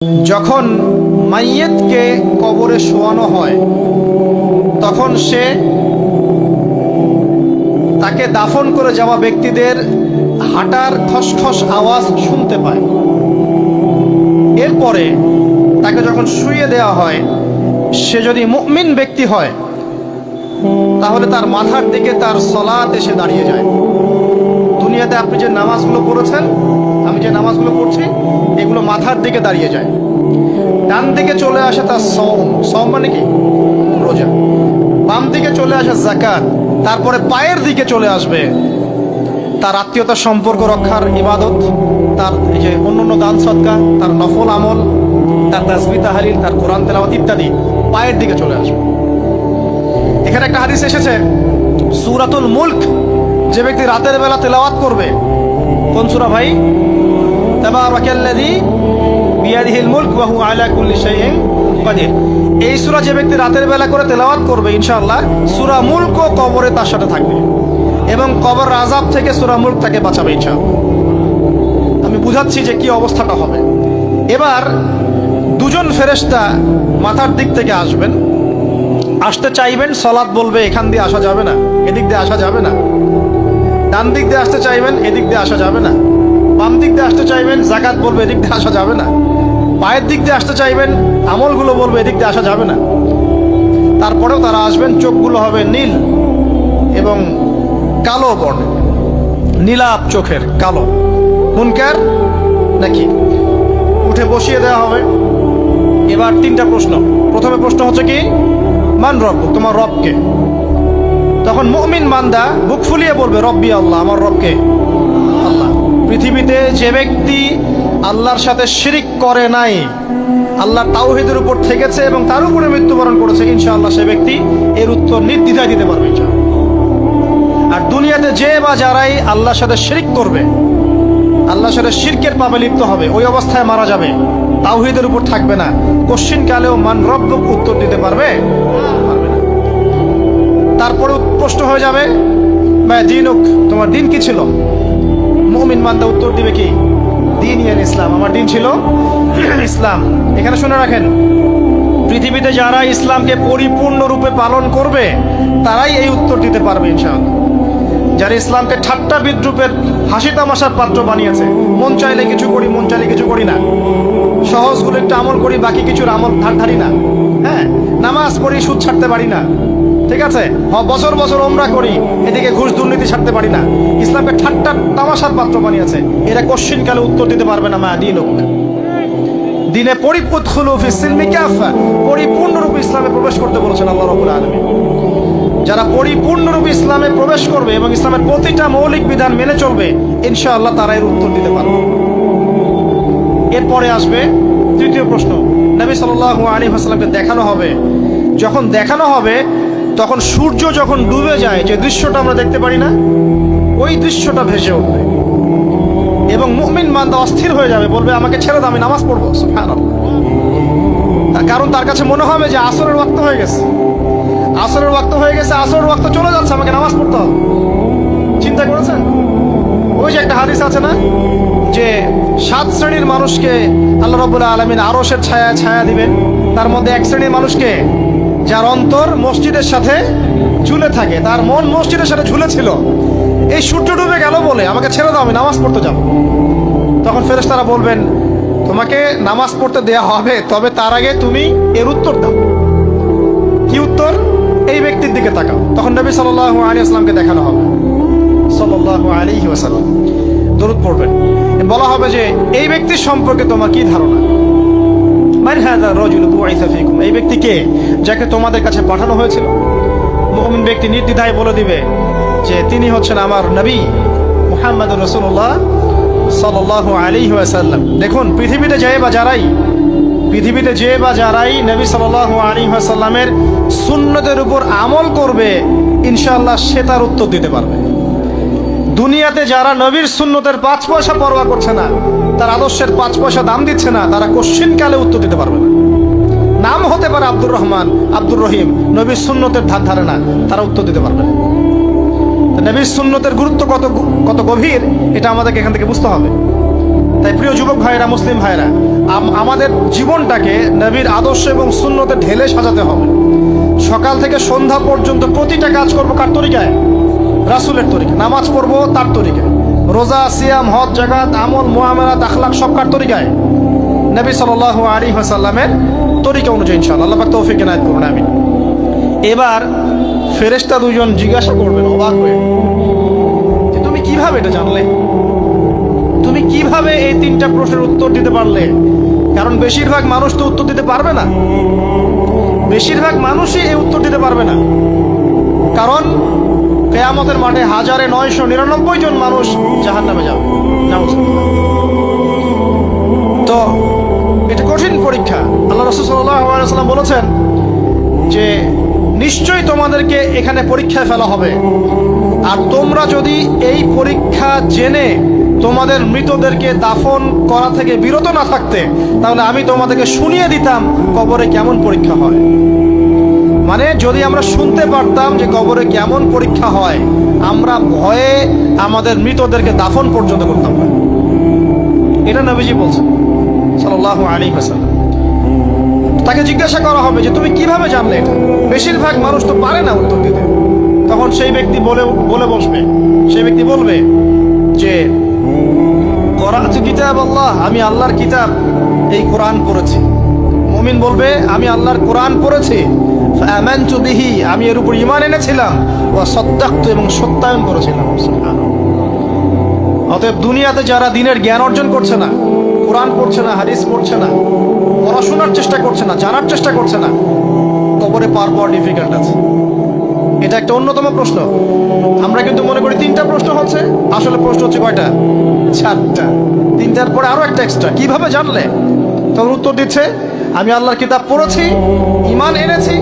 যখন মাইয়েতকে কবরে শোয়ানো হয় তখন সে তাকে দাফন করে যাওয়া ব্যক্তিদের হাঁটার খসখস আওয়াজ শুনতে পায়। এরপরে তাকে যখন শুইয়ে দেওয়া হয়, সে যদি মুমিন ব্যক্তি হয় তাহলে তার মাথার দিকে তার সলাত এসে দাঁড়িয়ে যায়। দুনিয়াতে আপনি যে নামাজগুলো পড়েছেন, আমি যে নামাজগুলো পড়ছি, এগুলো মাথার দিকে দাঁড়িয়ে যায়। ডান দিকে চলে আসে তার সওম মানে কি? রোজা। বাম দিকে চলে আসে যাকাত। তারপরে পায়ের দিকে চলে আসবে তার আত্মীয়তার সম্পর্ক রক্ষার ইবাদত, তার এই যে অন্যান্য দান সদকা, তার নফল আমল, তার তাসবিহ তাহলিল, তার কোরআন তেলাওয়াত ইত্যাদি পায়ের দিকে চলে আসবে। এখানে একটা হাদিস এসেছে, সূরাতুল মুলক যে ব্যক্তি রাতের বেলা তেলাওয়াত করবে, কোন সূরা ভাই? তাবারাকাল্লাযী বিয়াদিহিল মুলক ওয়া হুয়া আলা কুল্লি শাইইন কাদির। এই সূরা যে ব্যক্তি রাতের বেলা করে তেলাওয়াত করবে, ইনশাআল্লাহ সূরা মুলকও কবরে তার সাথে থাকবে এবং কবর আযাব থেকে সূরা মুলক তাকে বাঁচাবে ইনশাআল্লাহ। আমি বুঝাচ্ছি যে কি অবস্থাটা হবে। এবার দুজন ফেরেশতা মাথার দিক থেকে আসবেন, আসতে চাইবেন, সালাত বলবে এখান দিয়ে আসা যাবে না, এদিক দিয়ে আসা যাবে না। ডান দিক দিয়ে আসতে চাইবেন, এদিক দিয়ে আসা যাবে না। বাম দিক দিয়ে আসতে চাইবেন, যাকাত বলবে এদিক দিয়ে আসা যাবে না। পায়ের দিক দিয়ে আসতে চাইবেন, আমলগুলো বলবে এদিক দিয়ে আসা যাবে না। তারপরেও তারা আসবেন, চোখগুলো হবে নীল এবং কালো বর্ণের, নীলাপ চোখের, কালো। মুনকার নাকি? উঠে বসিয়ে দেওয়া হবে। এবার তিনটা প্রশ্ন। প্রথমে প্রশ্ন হচ্ছে কি, মান রব, তোমার রবকে? তখন মুমিন বান্দা বুক ফুলিয়ে বলবে রব্বি আল্লাহ, আমার রবকে আল্লাহ। পৃথিবীতে যে ব্যক্তি আল্লাহর সাথে শিরিক করে নাই, আল্লাহর তাওহীদের উপর থেকেছে এবং তার উপরে মৃত্যুবরণ করেছে, ইনশাআল্লাহ সে ব্যক্তি এর উত্তর নির্দ্বিধায় দিতে পারবে ইনশাআল্লাহ। আর দুনিয়াতে যে বা যারাই আল্লাহর সাথে শিরিক করবে, আল্লাহর সাথে শিরকের পাপে লিপ্ত হবে, ওই অবস্থায় মারা যাবে, তাওহীদের উপর থাকবে না, কোশ্চিন কালেও মান রব্বুক উত্তর দিতে পারবে না। তারপরে প্রশ্ন হয়ে যাবে মা দীনুক, তোমার দিন কি ছিল? মুমিন বান্দা উত্তর দিবে কি? দিন ইয়ান ইসলাম, আমার দিন ছিল ইসলাম। এখানে শুনে রাখেন, পৃথিবীতে যারা ইসলামকে পরিপূর্ণরূপে পালন করবে তারাই এই উত্তর দিতে পারবে ইনশাআল্লাহ। যারা ইসলামকে ঠাট্টা বিদ্রুপের হাসি তামাশার পাত্র বানিয়েছে, মন চাইলে কিছু করি, মন চাইলে কিছু করি না, সহজগুলো একটু আমল করি, বাকি কিছুর আমল ধারি না, হ্যাঁ, নামাজ পড়ি, সুদ ছাড়তে পারি না, ঠিক আছে, বছর বছর ওমরা করি, এদিকে ঘুষ দুর্নীতি ছাড়তে পারি না, ইসলামকে ঠাট্টা তামাশার পাত্র বানিয়েছে, এরা কোশ্চিন কালে উত্তর দিতে পারবে না মা দীনুক। দিনে পরিপূর্ণ ফিস সিলমি কাফা, পরিপূর্ণরূপে ইসলামে প্রবেশ করতে বলেছেন আল্লাহ রাব্বুল আলামিন। যারা পরিপূর্ণরূপে ইসলামে প্রবেশ করবে এবং ইসলামের প্রতিটা মৌলিক বিধান মেনে চলবে, ইনশাআল্লাহ তারা এর উত্তর দিতে পারবে। এরপরে আসবে তৃতীয় প্রশ্ন। নবী সাল্লাল্লাহু আলাইহি ওয়াসাল্লামকে দেখানো হবে। যখন দেখানো হবে তখন সূর্য যখন ডুবে যায়, যে দৃশ্যটা আমরা দেখতে পারি না, ওই দৃশ্যটা ভেসে উঠবে এবং মুমিন বান্দা অস্থির হয়ে যাবে, বলবে আমাকে ছেড়ে দাও, আমি নামাজ পড়বো। সুবহানাল্লাহ। তার কারণ তার কাছে মনে হবে যে আসরের ওয়াক্ত হয়ে গেছে, আসরের ওয়াক্ত হয়ে গেছে, আসরের ওয়াক্ত চলে যাচ্ছে, আমাকে নামাজ পড়তে হবে। চিন্তা করেছেন? ওই যে একটা হাদিস আছে না, যে 7 শ্রেণীর মানুষকে আল্লাহ রাব্বুল আলামিন আরশের ছায়া ছায়া দিবেন। তার মধ্যে এক শ্রেণীর মানুষকে, যার অন্তর মসজিদের সাথে ঝুলে থাকে, তার মন মসজিদের সাথে ঝুলে ছিল, এই সূর্য ডুবে গেল বলে আমাকে ছেড়ে দাও, আমি নামাজ পড়তে যাব। তখন ফেরেশতারা বলবেন তোমাকে নামাজ পড়তে দেয়া হবে, তবে তার আগে তুমি এর উত্তর দাও। কি উত্তর? এই ব্যক্তির দিকে তাকাও। তখন নবী সাল্লাল্লাহু আলাইহি ওয়াসাল্লামকে দেখানো হবে, সাল্লাল্লাহু আলাইহি ওয়াসাল্লাম দরুদ পড়বেন। বলা হবে যে এই ব্যক্তির সম্পর্কে তোমার কি ধারণা? মান হাযা রাজুলু বুইসা ফীকুম, এই ব্যক্তি কে, যাকে তোমাদের কাছে পাঠানো হয়েছিল? মুমিন ব্যক্তি নির্দ্বিধায় বলে দিবে যে তিনি হচ্ছেন আমার নবী মুহাম্মদুর রাসূলুল্লাহ সাল্লাল্লাহু আলাইহি ওয়াসাল্লাম। দেখুন, পৃথিবীতে যে বা যারাই নবী সাল্লাল্লাহু আলাইহি ওয়াসাল্লামের সুন্নতের উপর আমল করবে, ইনশাআল্লাহ সে তার উত্তর দিতে পারবে। দুনিয়াতে যারা নবীর সুন্নতের 5 পয়সা পরোয়া করছে না, তার আদর্শের 5 পয়সা দাম দিচ্ছে না, তারা কোশ্চিন কালে উত্তর দিতে পারবে না। নাম হতে পারে আব্দুর রহমান, আব্দুর রহিম, নবীর সুন্নতের ধার ধারে না, তারা উত্তর দিতে পারবে না। নবীর সুন্নতের গুরুত্ব কত গভীর, এটা আমাদেরকে এখান থেকে বুঝতে হবে। তাই প্রিয় যুবক ভাইরা, মুসলিম ভাইরা, আমাদের জীবনটাকে নবীর আদর্শ এবং সুন্নতে ঢেলে সাজাতে হবে। সকাল থেকে সন্ধ্যা পর্যন্ত প্রতিটা কাজ করবো কার তরিকায়? রাসূলের তরিকা। নামাজ পড়বো তার তরিকায়, রোজা, সিয়াম, হজ, জাকাত, আমল, মুআমালাত, আখলাক সব কার তরিকায়? নবী সাল্লাল্লাহু আলাইহি ওয়াসাল্লামের তরিকা অনুযায়ী ইনশাআল্লাহ। আল্লাহ পাক তৌফিক এনায়েত করুন, আমিন। এবার ফেরেশতা দুজন জিজ্ঞাসা করবেন অবাক হয়ে, যে তুমি কিভাবে এটা জানলে? তুমি কিভাবে এই তিনটা প্রশ্নের উত্তর দিতে পারলে? কারণ বেশিরভাগ মানুষ তো উত্তর দিতে পারবে না, বেশিরভাগ মানুষই এই উত্তর দিতে পারবে না। কারণ কিয়ামতের মাঠে 1999 জন মানুষ জাহান্নামে যাবে। তো এটা কঠিন পরীক্ষা। আল্লাহ রাসূল সাল্লাল্লাহু আলাইহি ওয়াসাল্লাম বলেছেন যে নিশ্চয়ই তোমাদেরকে এখানে পরীক্ষায় ফেলা হবে, আর তোমরা যদি এই পরীক্ষা জেনে তোমাদের মৃতদেরকে দাফন করা থেকে বিরত না থাকতে, তাহলে আমি তোমাদেরকে শুনিয়ে দিতাম কবরে কেমন পরীক্ষা হয়। মানে যদি আমরা শুনতে পারতাম যে কবরে কেমন পরীক্ষা হয়, আমরা ভয়ে আমাদের মৃতদেরকে দাফন পর্যন্ত করতাম না। এটা নবীজি বলছেন সাল্লাল্লাহু আলাইহি ওয়াসাল্লাম। তাকে জিজ্ঞাসা করা হবে যে তুমি কিভাবে জানলে এটা? বেশিরভাগ মানুষ তো পারে না উত্তর দিতে। তখন সেই ব্যক্তি বলে বসবে, সেই ব্যক্তি বলবে যে করাতু কিতাব আল্লাহ, আমি আল্লাহর কিতাব এই কোরআন পড়েছি। মুমিন বলবে আমি আল্লাহর কোরআন পড়েছি, ফাআমানতু বিহি, আমি এর উপর ঈমান এনেছিলাম, ওয়া সাদ্দাকতু, এবং সত্যায়ন করেছিলাম। অতএব দুনিয়াতে যারা দ্বীনের জ্ঞান অর্জন করছে না, কোরআন পড়ছে না, হাদিস পড়ছে না, পড়াশোনার চেষ্টা করছে না, জানার চেষ্টা করছে না, কবরে পার পাওয়া ডিফিকাল্ট আছে। এটা একটা অন্যতম প্রশ্ন। আমরা কিন্তু মনে করি তিনটা প্রশ্ন হচ্ছে, আসলে প্রশ্ন হচ্ছে কয়টা? 4টা। তিনটার পরে আরো একটা এক্সট্রা। কিভাবে জানলে? তখন উত্তর দিচ্ছে আমি আল্লাহর কিতাব পড়েছি, ঈমান এনেছি,